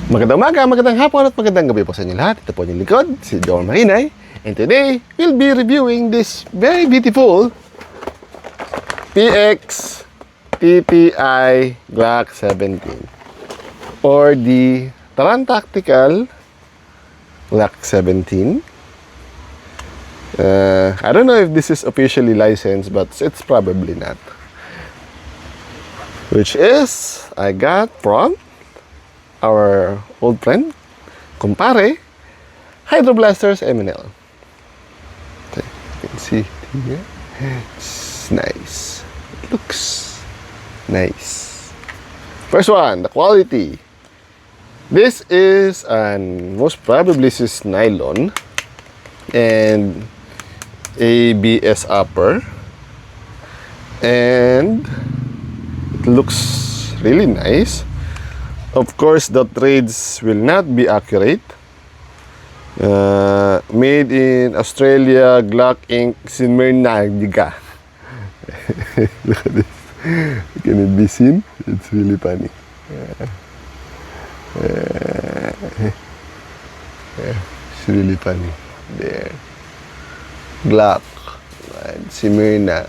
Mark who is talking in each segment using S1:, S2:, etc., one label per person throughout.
S1: Magandang umaga, magandang hapon at magandang gabi po sa inyo lahat. Ito po yung likod, si Don Mahinay. And today, we'll be reviewing this very beautiful PX TTI Glock 17 or the Taran Tactical Glock 17. I don't know if this is officially licensed, but it's probably not. Which is, I got from our old friend, kumpare, Hydroblasters MNL. Okay, you can see here. It's nice. It looks nice. First one, the quality. This is, and most probably this is nylon and ABS upper, and it looks really nice. Of course, the trades will not be accurate. Made in Australia, Glock Inc. Smyrna. Look at this. Can it be seen? It's really funny. It's really funny. There. Glock. Smyrna.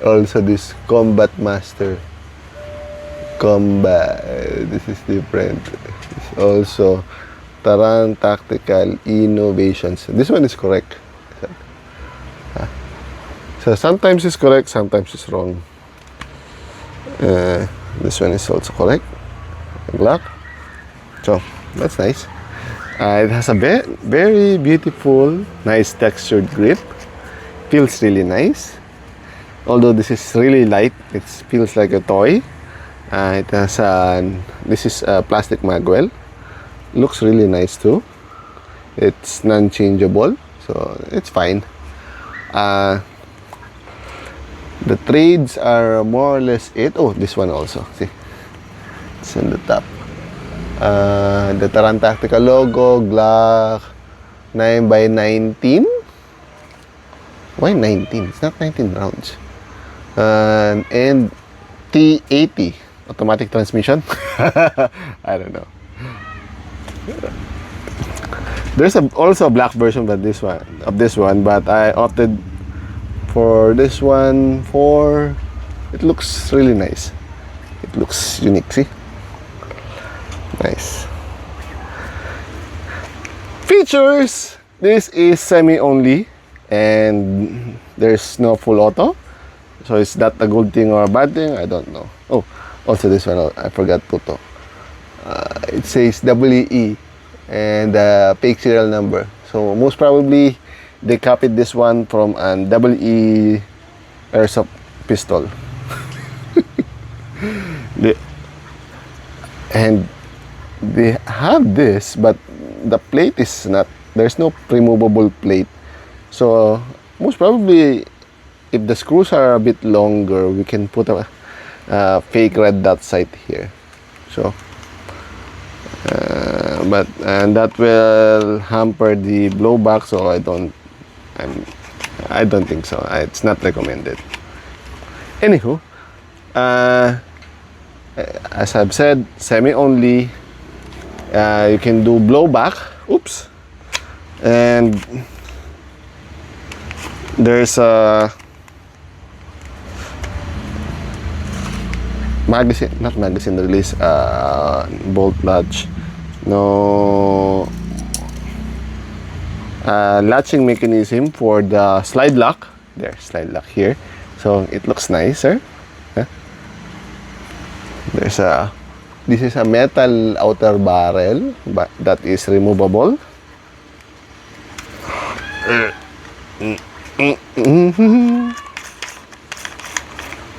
S1: Also, this Combat Master. Combat. This is different. It's also Taran Tactical Innovations. This one is correct. So sometimes it's correct, sometimes it's wrong. This one is also correct. Glock. So that's nice. It has a very beautiful, nice textured grip. Feels really nice. Although this is really light, it feels like a toy. It has this is a plastic magwell. Looks really nice too. It's non-changeable, so it's fine. The trades are more or less it. Oh, this one also. See, it's on the top. The Taran Tactical logo, Glock 9x19. Why 19? It's not 19 rounds. And T80. Automatic transmission. I don't know. There's also a black version of this one, but I opted for this one for it looks really nice. It looks unique, see? Nice. Features. This is semi-only and there's no full auto. So is that a good thing or a bad thing? I don't know. Oh, also this one, I forgot to. It says WE and fake serial number. So most probably they copied this one from an WE airsoft pistol. And they have this, but the plate is not. There's no removable plate. So most probably, if the screws are a bit longer, we can put a fake red dot sight here. So, and that will hamper the blowback. So I don't think so. It's not recommended. Anywho, as I've said, semi-only. You can do blowback. Oops, and there's a not magazine release, bolt latch, no latching mechanism for the slide lock. There, slide lock here, so it looks nicer. There's this is a metal outer barrel, but that is removable.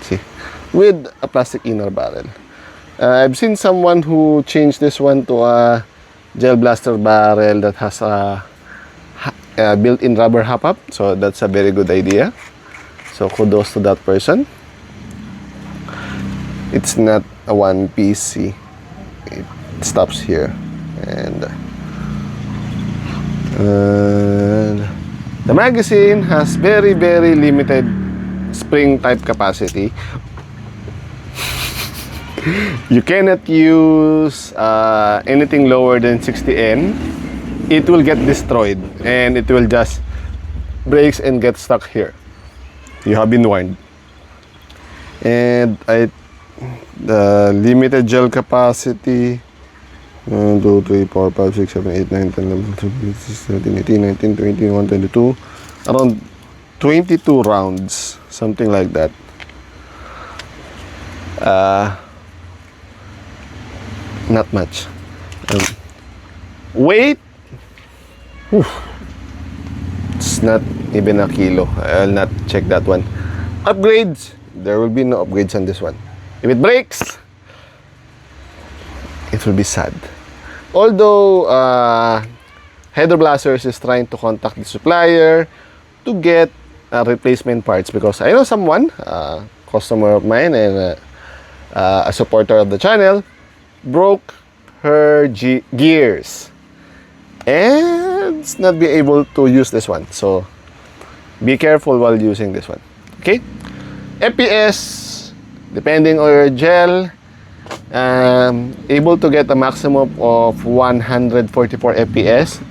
S1: See, with a plastic inner barrel. I've seen someone who changed this one to a gel blaster barrel that has a built-in rubber hop-up, so that's a very good idea. So kudos to that person. It's not a one piece. See, it stops here, and the magazine has very limited spring type capacity. You cannot use anything lower than 60N. It will get destroyed and it will just breaks and get stuck here. You have been warned. And the limited gel capacity 1, 2, 3, 4, 5, 6, 7, 8, 9, 10, 11, 12, 13, 17, 18, 19, 20, 21, 22, around 22 rounds, something like that. Not much. Weight, it's not even a kilo. I'll not check that one. Upgrades, there will be no upgrades on this one. If it breaks, it will be sad. Although Hydro Blasters is trying to contact the supplier to get replacement parts, because I know someone, customer of mine and a supporter of the channel, broke her gears and not be able to use this one. So be careful while using this one. Okay, FPS, depending on your gel, able to get a maximum of 144 FPS,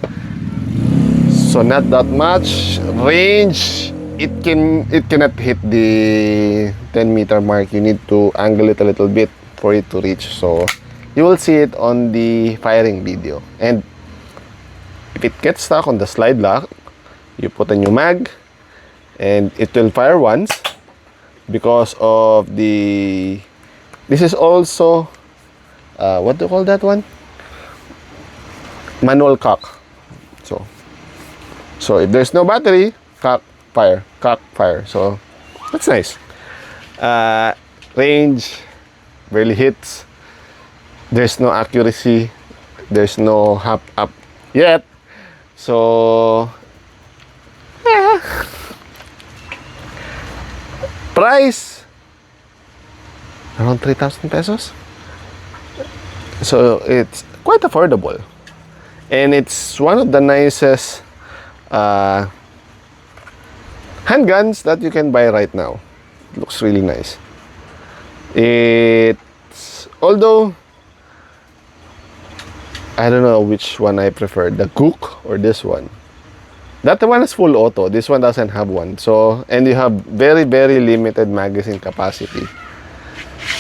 S1: so not that much. Range, it cannot hit the 10-meter mark. You need to angle it a little bit for it to reach, so you will see it on the firing video. And if it gets stuck on the slide lock, you put a new mag and it will fire once, because of the, this is also what do you call that one, manual cock. So if there's no battery, cock fire. So that's nice. Range barely hits. There's no accuracy, there's no hop up yet. So price around 3,000 pesos. So it's quite affordable, and it's one of the nicest handguns that you can buy right now. It looks really nice. It's, although I don't know which one I prefer, the Cook or this one. That one is full auto, this one doesn't have one. So, and you have very limited magazine capacity.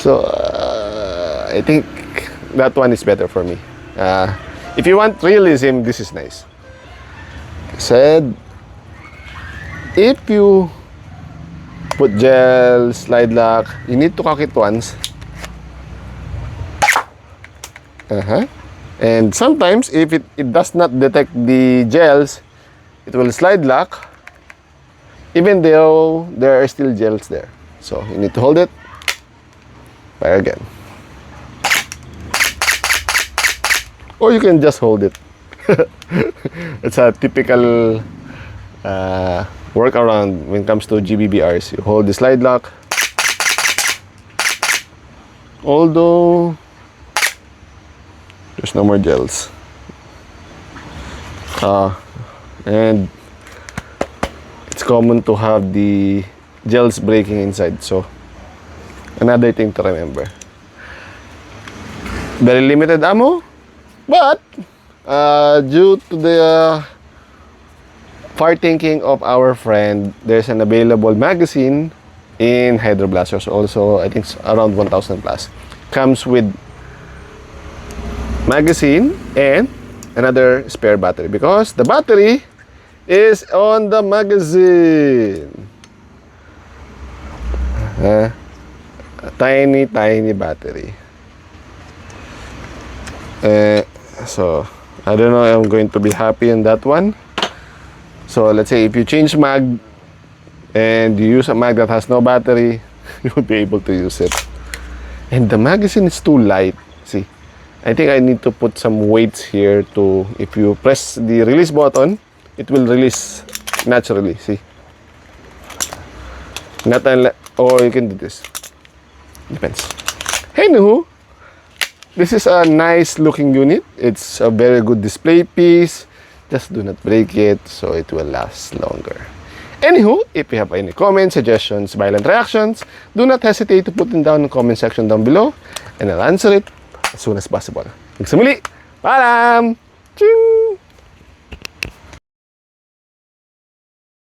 S1: So I think that one is better for me. If you want realism, this is nice. Said, if you put gel, slide lock, you need to cock it once. And sometimes if it does not detect the gels, it will slide lock even though there are still gels there. So you need to hold it, fire again, or you can just hold it. It's a typical workaround when it comes to GBBRs. You hold the slide lock, although there's no more gels. And it's common to have the gels breaking inside. So another thing to remember. Very limited ammo, but due to the far thinking of our friend, there's an available magazine in Hydro Blasters. Also, I think it's around 1,000 plus. Comes with magazine and another spare battery, because the battery is on the magazine. A tiny battery. So I don't know if I'm going to be happy in that one. So let's say if you change mag and you use a mag that has no battery, you will be able to use it. And the magazine is too light. See, I think I need to put some weights here to, if you press the release button, it will release naturally. See, not unless, or you can do this. Depends. Anywho, this is a nice looking unit. It's a very good display piece. Just do not break it, so it will last longer. Anywho, if you have any comments, suggestions, violent reactions, do not hesitate to put them down in the comment section down below and I'll answer it as soon as possible. Hanggang sa muli, paalam! Ching!